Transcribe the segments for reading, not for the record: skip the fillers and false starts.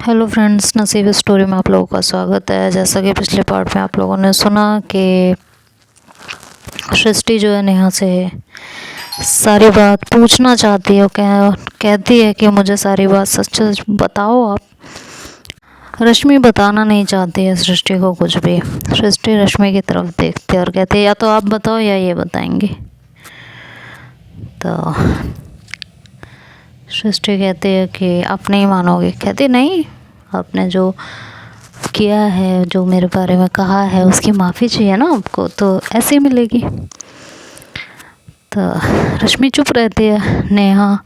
Hello friends, नसीब story में आप लोगों का स्वागत है। जैसा कि पिछले पार्ट में आप लोगों ने सुना कि सृष्टि जो है नेहा से सारी बात पूछना चाहती है। कहती है कि मुझे सारी बात सच सच बताओ आप। रश्मि बताना नहीं चाहती है सृष्टि को कुछ भी। सृष्टि रश्मि की तरफ देखती है और कहती है या तो आप बताओ या ये बताएंगे। तो सृष्टि कहती है कि आप नहीं मानोगे। कहती नहीं, आपने जो किया है, जो मेरे बारे में कहा है, उसकी माफ़ी चाहिए ना आपको, तो ऐसे मिलेगी। तो रश्मि चुप रहती है। नेहा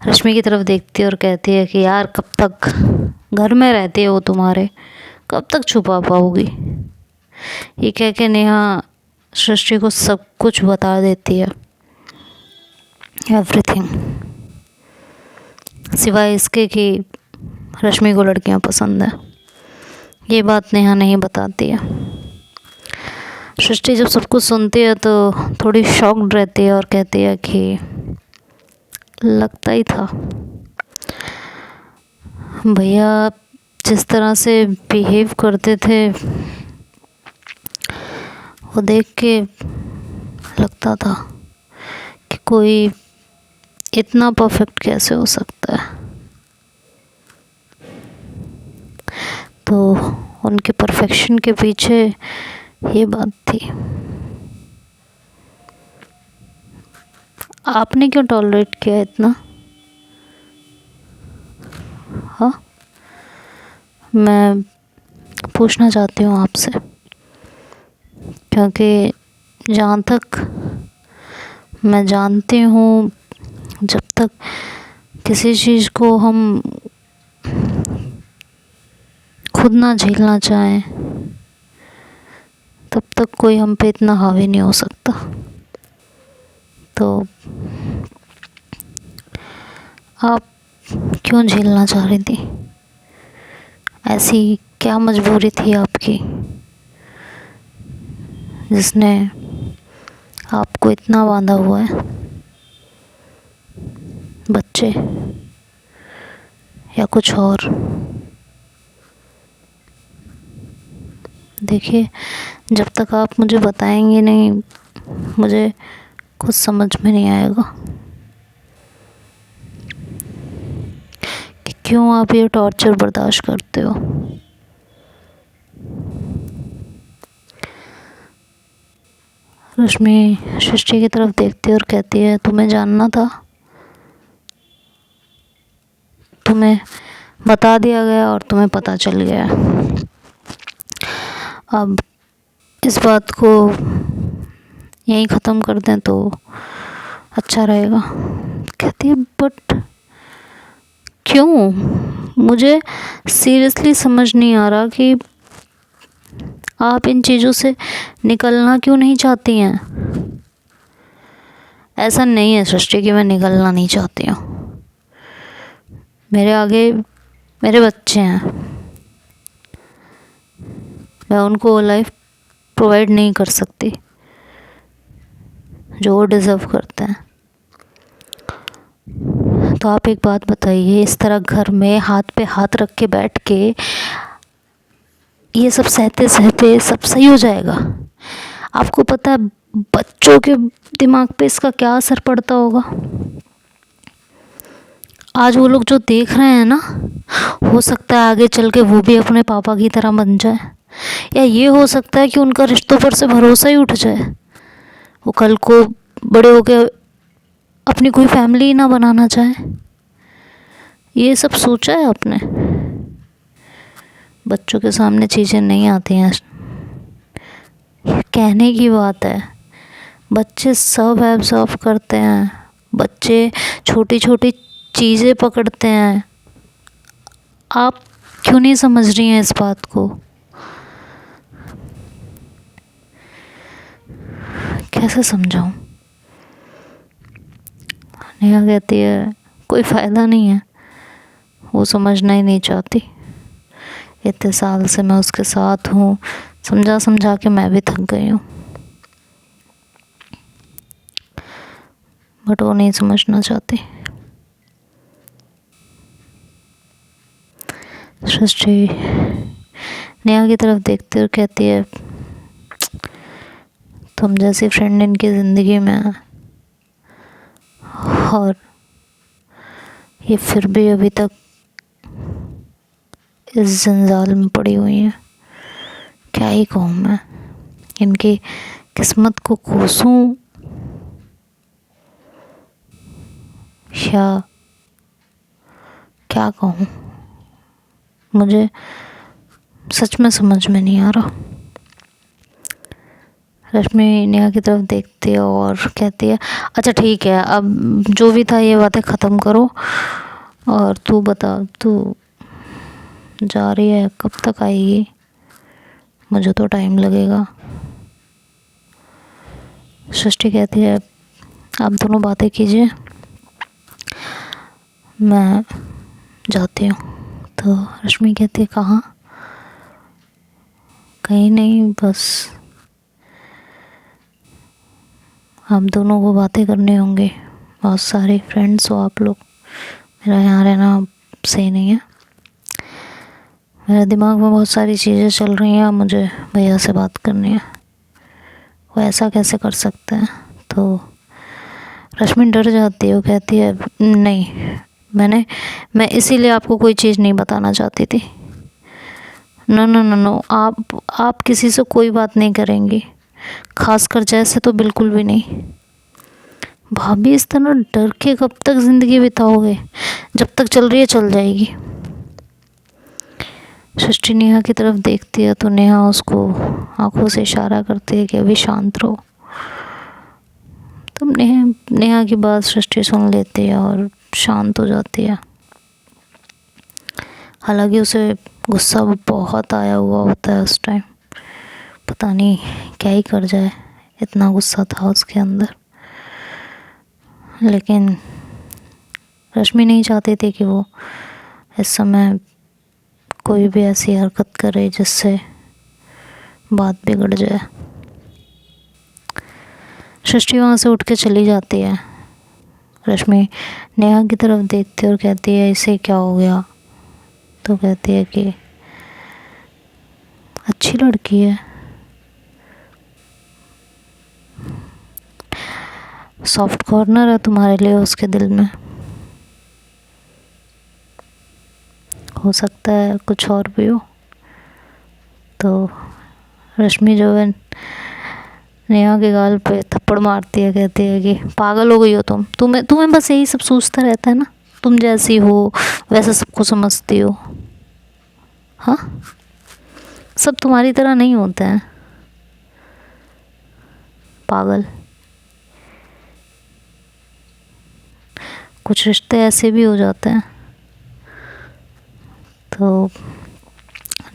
रश्मि की तरफ देखती है और कहती है कि यार कब तक घर में रहती है वो तुम्हारे, कब तक छुपा पाओगी। ये कह के नेहा सृष्टि को सब कुछ बता देती है, एवरीथिंग, सिवाय इसके कि रश्मि को लड़कियां पसंद है। ये बात नेहा नहीं बताती है। सृष्टि जब सब कुछ सुनती है तो थोड़ी शॉक्ड रहती है और कहती है कि लगता ही था भैया जिस तरह से बिहेव करते थे वो देख के लगता था कि कोई इतना परफेक्ट कैसे हो सकता है। तो उनके परफेक्शन के पीछे ये बात थी। आपने क्यों टॉलरेट किया इतना? हाँ, मैं पूछना चाहती हूँ आपसे, क्योंकि जहाँ तक मैं जानती हूँ, जब तक किसी चीज़ को हम खुद ना झेलना चाहें तब तक कोई हम पे इतना हावी नहीं हो सकता। तो आप क्यों झेलना चाह रही थी? ऐसी क्या मजबूरी थी आपकी जिसने आपको इतना बांधा हुआ है? बच्चे या कुछ और? देखिए, जब तक आप मुझे बताएंगे नहीं, मुझे कुछ समझ में नहीं आएगा कि क्यों आप ये टॉर्चर बर्दाश्त करते हो। रश्मि सृष्टि की तरफ देखती है और कहती है तुम्हें जानना था, तुम्हें बता दिया गया और तुम्हें पता चल गया। अब इस बात को यहीं ख़त्म कर दें तो अच्छा रहेगा। कहती है बट क्यों? मुझे सीरियसली समझ नहीं आ रहा कि आप इन चीज़ों से निकलना क्यों नहीं चाहती हैं। ऐसा नहीं है सृष्टि कि मैं निकलना नहीं चाहती हूँ। मेरे आगे मेरे बच्चे हैं, मैं उनको वो लाइफ प्रोवाइड नहीं कर सकती जो वो डिज़र्व करते हैं। तो आप एक बात बताइए, इस तरह घर में हाथ पे हाथ रख के बैठ के ये सब सहते सहते सब सही हो जाएगा? आपको पता है बच्चों के दिमाग पे इसका क्या असर पड़ता होगा? आज वो लोग जो देख रहे हैं ना, हो सकता है आगे चल के वो भी अपने पापा की तरह बन जाए, या ये हो सकता है कि उनका रिश्तों पर से भरोसा ही उठ जाए। वो कल को बड़े होके अपनी कोई फैमिली ही ना बनाना चाहे। ये सब सोचा है आपने? बच्चों के सामने चीज़ें नहीं आती हैं, कहने की बात है। बच्चे सब एब्जॉर्व करते हैं, बच्चे छोटी छोटी चीज़ें पकड़ते हैं। आप क्यों नहीं समझ रही हैं इस बात को? कैसे समझाऊं? नेहा कहती है कोई फ़ायदा नहीं है, वो समझना ही नहीं चाहती। इतने साल से मैं उसके साथ हूँ, समझा समझा के मैं भी थक गई हूँ, बट वो नहीं समझना चाहती। सृष्टि नेहा की तरफ देखते हुए कहती है, तुम जैसी फ्रेंड इनकी ज़िंदगी में है और ये फिर भी अभी तक इस जंजाल में पड़ी हुई हैं। क्या ही कहूँ मैं, इनकी किस्मत को कोसूं या क्या कहूँ, मुझे सच में समझ में नहीं आ रहा। रश्मि नेहा की तरफ देखती है और कहती है, अच्छा ठीक है, अब जो भी था ये बातें ख़त्म करो और तू बता, तू जा रही है, कब तक आएगी? मुझे तो टाइम लगेगा। सृष्टि कहती है, आप दोनों बातें कीजिए, मैं जाती हूँ। तो रश्मि कहती है, कहाँ? कहीं नहीं, बस आप दोनों को बातें करनी होंगी, बहुत सारे फ्रेंड्स हो आप लोग, मेरा यहाँ रहना सही नहीं है, मेरे दिमाग में बहुत सारी चीज़ें चल रही हैं, मुझे भैया से बात करनी है, वो ऐसा कैसे कर सकते हैं? तो रश्मि डर जाती है, वो कहती है, नहीं, मैं इसीलिए आपको कोई चीज़ नहीं बताना चाहती थी। नो नो नो नो, आप किसी से कोई बात नहीं करेंगी, खासकर जैसे तो बिल्कुल भी नहीं। भाभी इस तरह डर के कब तक ज़िंदगी बिताओगे? जब तक चल रही है चल जाएगी। सृष्टि नेहा की तरफ देखती है तो नेहा उसको आंखों से इशारा करती है कि अभी शांत रहो। तब नेहा की बात सृष्टि सुन लेती है और शांत हो जाती है। हालांकि उसे गुस्सा बहुत आया हुआ होता है उस टाइम, पता नहीं क्या ही कर जाए, इतना गुस्सा था उसके अंदर। लेकिन रश्मि नहीं चाहती थी कि वो इस समय कोई भी ऐसी हरकत करे जिससे बात बिगड़ जाए। सृष्टि वहाँ से उठ के चली जाती है। रश्मि नेहा की तरफ देखती है और कहती है, इसे क्या हो गया? तो कहती है कि अच्छी लड़की है, सॉफ्ट कॉर्नर है तुम्हारे लिए उसके दिल में, हो सकता है कुछ और भी हो। तो रश्मि जो है नेहा के गाल पे थप्पड़ मारती है, कहती है कि पागल हो गई हो तुम्हें बस यही सब सोचता रहता है ना, तुम जैसी हो वैसा सबको समझती हो। हाँ, सब तुम्हारी तरह नहीं होते हैं, पागल। कुछ रिश्ते ऐसे भी हो जाते हैं। तो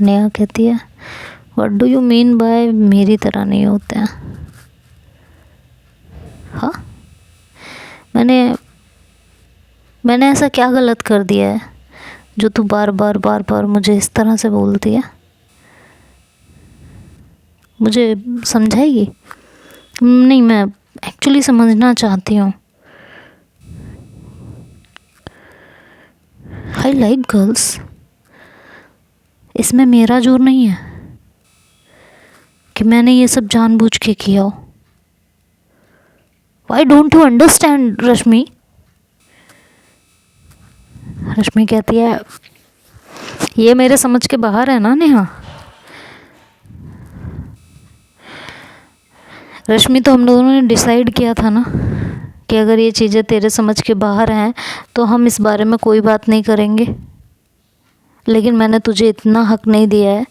नेहा कहती है, what do you mean by मेरी तरह नहीं होते हैं? हाँ, मैंने ऐसा क्या गलत कर दिया है जो तू बार बार मुझे इस तरह से बोलती है? मुझे समझाएगी? नहीं, मैं एक्चुअली समझना चाहती हूँ। आई लाइक गर्ल्स, इसमें मेरा जोर नहीं है कि मैंने ये सब जानबूझ के किया हो। Why don't you understand, रश्मि? रश्मि कहती है, ये मेरे समझ के बाहर है ना नेहा। रश्मि, तो हम लोगों ने डिसाइड किया था ना कि अगर ये चीज़ें तेरे समझ के बाहर हैं तो हम इस बारे में कोई बात नहीं करेंगे। लेकिन मैंने तुझे इतना हक नहीं दिया है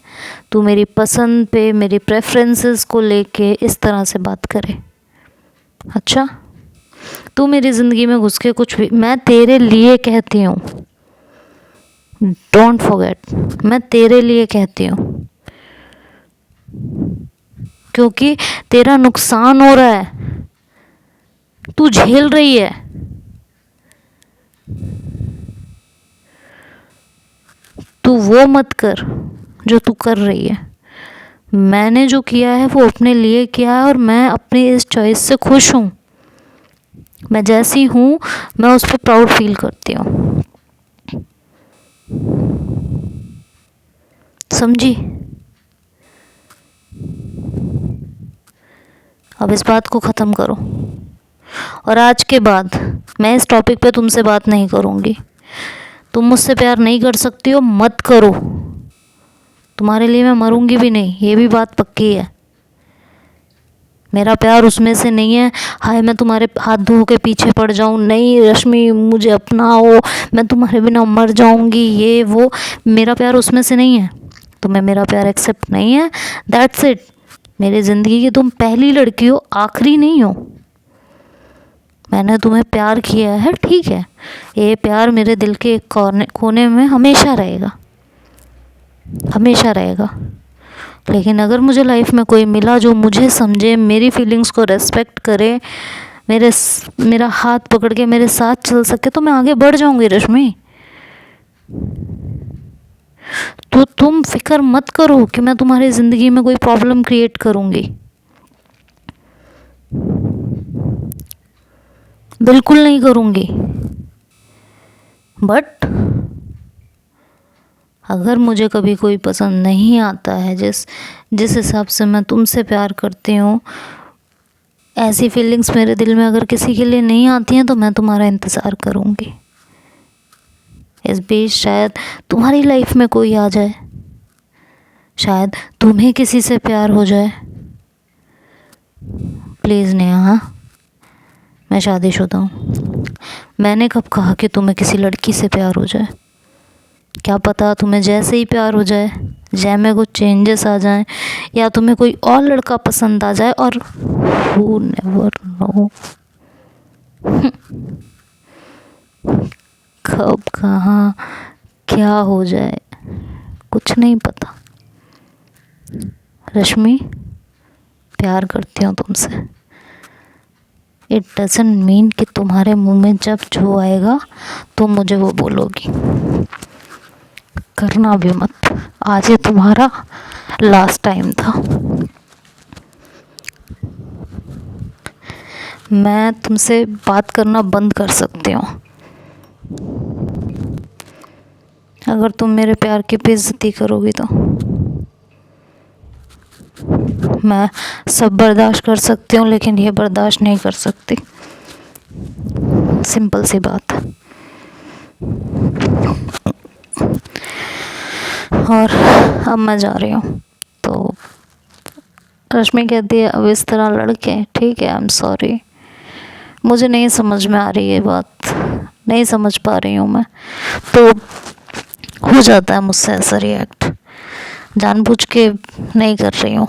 तू मेरी पसंद पे, मेरी प्रेफरेंसेस को लेके इस तरह से बात करे। अच्छा, तू मेरी ज़िंदगी में घुस के कुछ भी, मैं तेरे लिए कहती हूँ, डोंट फॉरगेट, मैं तेरे लिए कहती हूँ, क्योंकि तेरा नुकसान हो रहा है, तू झेल रही है। तू वो मत कर जो तू कर रही है। मैंने जो किया है वो अपने लिए किया है और मैं अपनी इस चॉइस से खुश हूँ। मैं जैसी हूँ मैं उस पर प्राउड फील करती हूँ। समझी? अब इस बात को ख़त्म करो, और आज के बाद मैं इस टॉपिक पे तुमसे बात नहीं करूँगी। तुम मुझसे प्यार नहीं कर सकती हो, मत करो। तुम्हारे लिए मैं मरूंगी भी नहीं, ये भी बात पक्की है। मेरा प्यार उसमें से नहीं है, हाय मैं तुम्हारे हाथ धो के पीछे पड़ जाऊं, नहीं रश्मि मुझे अपनाओ, मैं तुम्हारे बिना मर जाऊंगी, ये वो। मेरा प्यार उसमें से नहीं है। तुम्हें मेरा प्यार एक्सेप्ट नहीं है, दैट्स इट। मेरी ज़िंदगी की तुम पहली लड़की हो, आखिरी नहीं हो। मैंने तुम्हें प्यार किया है, ठीक है, ये प्यार मेरे दिल के एक कोने में हमेशा रहेगा, हमेशा रहेगा। लेकिन अगर मुझे लाइफ में कोई मिला जो मुझे समझे, मेरी फीलिंग्स को रेस्पेक्ट करे, मेरा हाथ पकड़ के मेरे साथ चल सके, तो मैं आगे बढ़ जाऊंगी रश्मि। तो तुम फिक्र मत करो कि मैं तुम्हारी ज़िंदगी में कोई प्रॉब्लम क्रिएट करूंगी, बिल्कुल नहीं करूंगी। बट अगर मुझे कभी कोई पसंद नहीं आता है, जिस हिसाब से मैं तुमसे प्यार करती हूँ, ऐसी फीलिंग्स मेरे दिल में अगर किसी के लिए नहीं आती हैं, तो मैं तुम्हारा इंतज़ार करूँगी। इस बीच शायद तुम्हारी लाइफ में कोई आ जाए, शायद तुम्हें किसी से प्यार हो जाए। प्लीज़ नेहा, मैं शादीशुदा हूँ। मैंने कब कहा कि तुम्हें किसी लड़की से प्यार हो जाए? क्या पता तुम्हें जैसे ही प्यार हो जाए, जय में कुछ चेंजेस आ जाएं, या तुम्हें कोई और लड़का पसंद आ जाए, और हू नेवर नो कब कहाँ क्या हो जाए, कुछ नहीं पता। रश्मि, प्यार करती हूँ तुमसे। इट डजंट मीन कि तुम्हारे मुंह में जब जो आएगा तुम मुझे वो बोलोगी। करना भी मत, आज ये तुम्हारा लास्ट टाइम था। मैं तुमसे बात करना बंद कर सकती हूँ अगर तुम मेरे प्यार की बेइज्जती करोगी तो। मैं सब बर्दाश्त कर सकती हूँ, लेकिन ये बर्दाश्त नहीं कर सकती। सिंपल सी बात है। और अब मैं जा रही हूँ। तो रश्मि कहती है अब इस तरह लड़के, ठीक है, आई एम सॉरी, मुझे नहीं समझ में आ रही है बात, नहीं समझ पा रही हूँ मैं। तो हो जाता है मुझसे ऐसा रिएक्ट, जानबूझ के नहीं कर रही हूँ।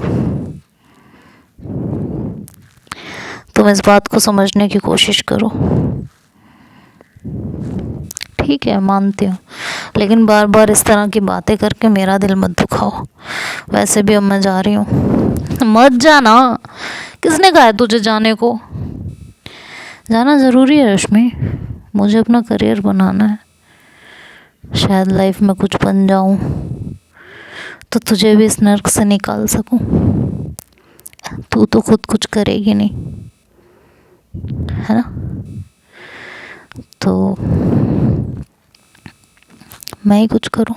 तुम इस बात को समझने की कोशिश करो, ठीक है, मानती हूँ, लेकिन बार बार इस तरह की बातें करके मेरा दिल मत दुखाओ। वैसे भी अब मैं जा रही हूँ। मत जाना, किसने कहा है तुझे जाने को? जाना ज़रूरी है रश्मि, मुझे अपना करियर बनाना है, शायद लाइफ में कुछ बन जाऊँ तो तुझे भी इस नर्क से निकाल सकूँ। तू तो खुद कुछ करेगी नहीं, है ना? तो मैं ही कुछ करूं।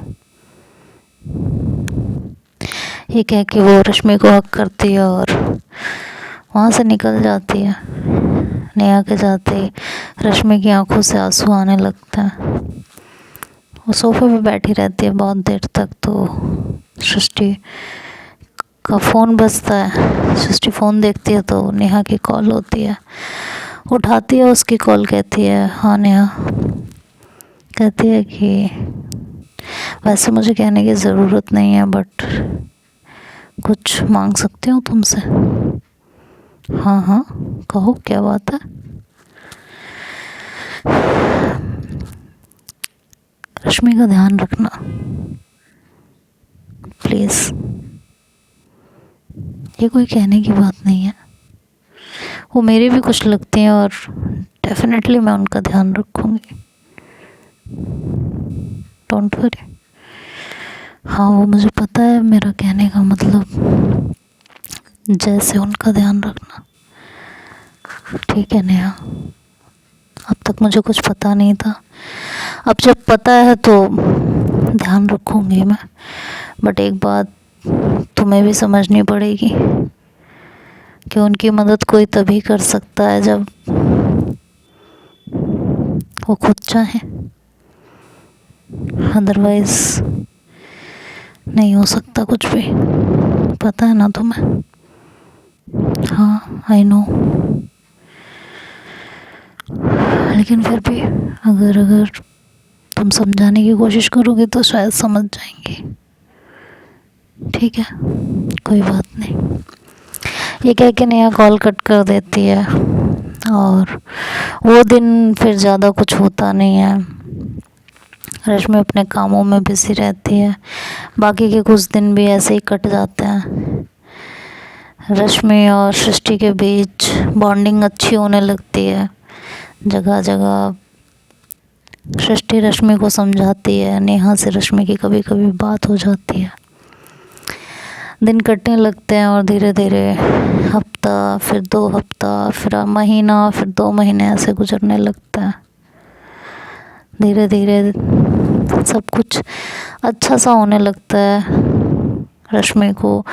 ये कह के वो रश्मि को हक करती है और वहाँ से निकल जाती है। नेहा के जाते रश्मि की आंखों से आंसू आने लगता है। वो सोफे पे बैठी रहती है बहुत देर तक। तो सृष्टि का फ़ोन बजता है। सृष्टि फ़ोन देखती है तो नेहा की कॉल होती है, उठाती है उसकी कॉल, कहती है हाँ नेहा। कहती है कि वैसे मुझे कहने की ज़रूरत नहीं है, बट कुछ मांग सकती हूँ तुमसे। हाँ हाँ कहो, क्या बात है? रश्मि का ध्यान रखना प्लीज़। ये कोई कहने की बात नहीं है, वो मेरी भी कुछ लगती हैं और डेफिनेटली मैं उनका ध्यान रखूँगी, डोंट वरी। हाँ वो मुझे पता है, मेरा कहने का मतलब जैसे उनका ध्यान रखना, ठीक है नेहा? अब तक मुझे कुछ पता नहीं था, अब जब पता है तो ध्यान रखूँगी मैं। बट एक बात तुम्हें भी समझनी पड़ेगी कि उनकी मदद कोई तभी कर सकता है जब वो खुद चाहे, अदरवाइज नहीं हो सकता कुछ भी। पता है ना तुम्हें? हाँ, आई नो। लेकिन फिर भी अगर तुम समझाने की कोशिश करोगे तो शायद समझ जाएंगे। ठीक है, कोई बात नहीं। ये कह के नेहा कॉल कट कर देती है और वो दिन फिर ज़्यादा कुछ होता नहीं है। रश्मि अपने कामों में बिजी रहती है। बाकी के कुछ दिन भी ऐसे ही कट जाते हैं। रश्मि और सृष्टि के बीच बॉन्डिंग अच्छी होने लगती है। जगह जगह सृष्टि रश्मि को समझाती है, नेहा से रश्मि की कभी कभी बात हो जाती है। दिन कटने लगते हैं और धीरे धीरे हफ्ता, फिर 2 हफ्ता, फिर महीना, फिर 2 महीने ऐसे गुजरने लगता है। धीरे धीरे सब कुछ अच्छा सा होने लगता है। रश्मि को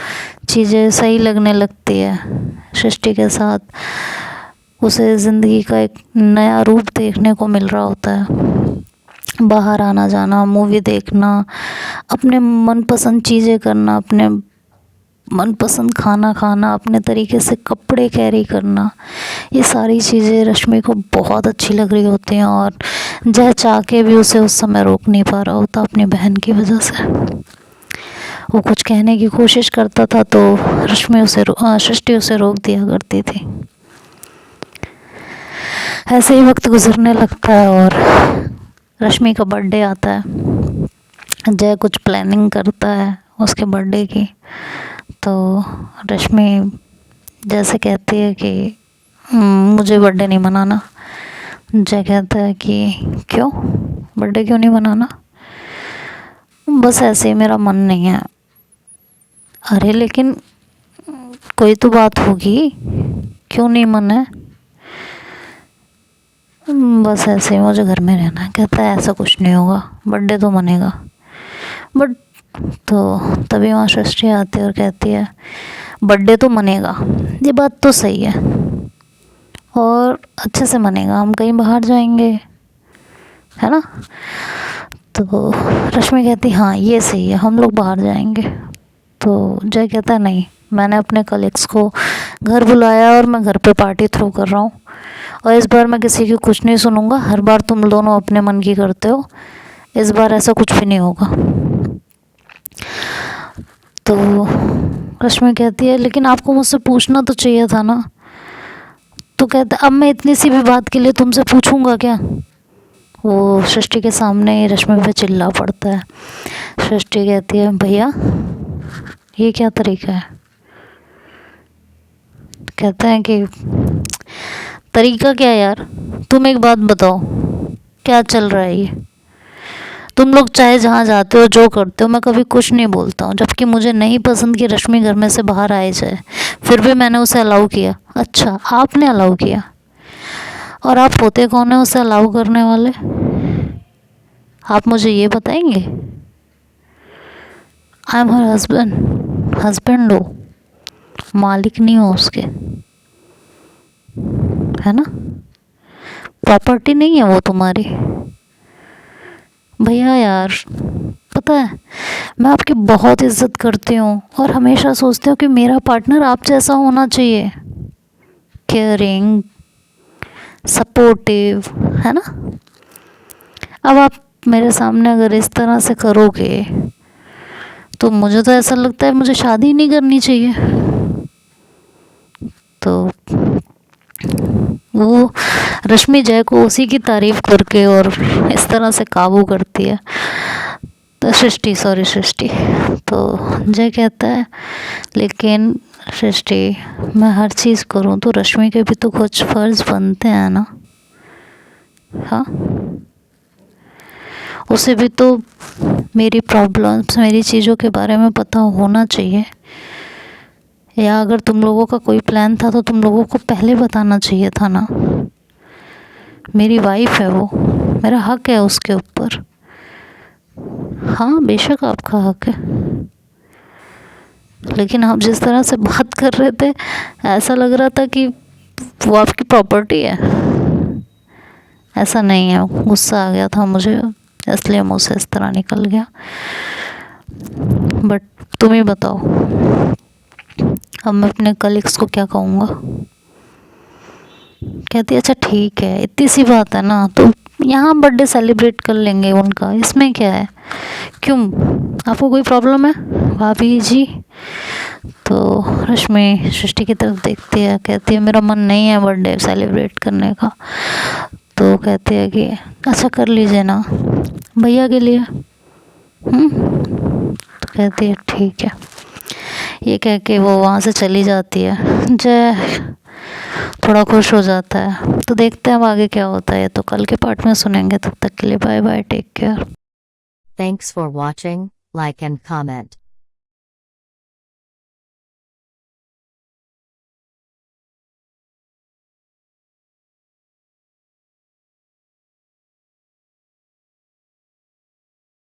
चीज़ें सही लगने लगती है। सृष्टि के साथ उसे ज़िंदगी का एक नया रूप देखने को मिल रहा होता है। बाहर आना जाना, मूवी देखना, अपने मनपसंद चीज़ें करना, अपने मनपसंद खाना खाना, अपने तरीके से कपड़े कैरी करना, ये सारी चीज़ें रश्मि को बहुत अच्छी लग रही होती हैं और जह चाह के भी उसे उस समय रोक नहीं पा रहा होता अपनी बहन की वजह से। वो कुछ कहने की कोशिश करता था तो सृष्टि उसे रोक दिया करती थी। ऐसे ही वक्त गुजरने लगता है और रश्मि का बर्थडे आता है। जय कुछ प्लानिंग करता है उसके बर्थडे की, तो रश्मि जैसे कहती है कि मुझे बर्थडे नहीं मनाना। जय कहता है कि क्यों, बर्थडे क्यों नहीं मनाना? बस ऐसे ही मेरा मन नहीं है। अरे लेकिन कोई तो बात होगी, क्यों नहीं मन है? बस ऐसे ही मुझे घर में रहना है। कहता है ऐसा कुछ नहीं होगा, बर्थडे तो मनेगा। बट तो तभी वहाँ सृष्टि आती है और कहती है बर्थडे तो मनेगा, ये बात तो सही है और अच्छे से मनेगा, हम कहीं बाहर जाएंगे, है ना? तो रश्मि कहती हाँ ये सही है, हम लोग बाहर जाएंगे। तो जय कहता है नहीं, मैंने अपने कलीग्स को घर बुलाया और मैं घर पे पार्टी थ्रो कर रहा हूँ और इस बार मैं किसी की कुछ नहीं सुनूंगा। हर बार तुम दोनों अपने मन की करते हो, इस बार ऐसा कुछ भी नहीं होगा। तो रश्मि कहती है लेकिन आपको मुझसे पूछना तो चाहिए था ना। तो कहता अब मैं इतनी सी भी बात के लिए तुमसे पूछूंगा क्या? वो सृष्टि के सामने ही रश्मि पे चिल्ला पड़ता है। सृष्टि कहती है भैया ये क्या तरीका है? कहते हैं कि तरीका क्या यार, तुम एक बात बताओ, क्या चल रहा है ये? तुम लोग चाहे जहाँ जाते हो, जो करते हो, मैं कभी कुछ नहीं बोलता हूँ, जबकि मुझे नहीं पसंद कि रश्मि घर में से बाहर आए जाए, फिर भी मैंने उसे अलाउ किया। अच्छा, आपने अलाउ किया? और आप होते कौन है उसे अलाउ करने वाले? आप मुझे ये बताएंगे? I am her husband, husband हो, मालिक नहीं हो उसके, है ना? प्रॉपर्टी नहीं है वो तुम्हारी। भैया यार पता है मैं आपकी बहुत इज्जत करती हूँ और हमेशा सोचती हूँ कि मेरा पार्टनर आप जैसा होना चाहिए, केयरिंग, सपोर्टिव, है ना? अब आप मेरे सामने अगर इस तरह से करोगे तो मुझे तो ऐसा लगता है मुझे शादी नहीं करनी चाहिए। तो वो रश्मि जय को उसी की तारीफ करके और इस तरह से काबू करती है। तो सृष्टि तो जय कहता है लेकिन सृष्टि मैं हर चीज़ करूँ तो रश्मि के भी तो कुछ फ़र्ज़ बनते हैं ना। हाँ, उसे भी तो मेरी प्रॉब्लम्स, मेरी चीज़ों के बारे में पता होना चाहिए। या अगर तुम लोगों का कोई प्लान था तो तुम लोगों को पहले बताना चाहिए था ना। मेरी वाइफ है वो, मेरा हक है उसके ऊपर। हाँ बेशक आपका हक है, लेकिन आप जिस तरह से बात कर रहे थे ऐसा लग रहा था कि वो आपकी प्रॉपर्टी है। ऐसा नहीं है, गुस्सा आ गया था मुझे इसलिए मुँह से इस तरह निकल गया। बट तुम ही बताओ, अब मैं अपने कलीग्स को क्या कहूँगा। कहती अच्छा ठीक है, इतनी सी बात है ना, तो यहाँ बर्थडे सेलिब्रेट कर लेंगे उनका, इसमें क्या है, क्यों, आपको कोई प्रॉब्लम है भाभी जी। तो रश्मि सृष्टि की तरफ देखती है, कहती है मेरा मन नहीं है बर्थडे सेलिब्रेट करने का। तो कहती है कि अच्छा कर लीजिए ना भैया के लिए। तो कहती है ठीक है। ये कह के वो वहाँ से चली जाती है। जय थोड़ा खुश हो जाता है। तो देखते हैं अब आगे क्या होता है, ये तो कल के पार्ट में सुनेंगे। तब तक के लिए bye bye, take care. Thanks for watching, like and comment.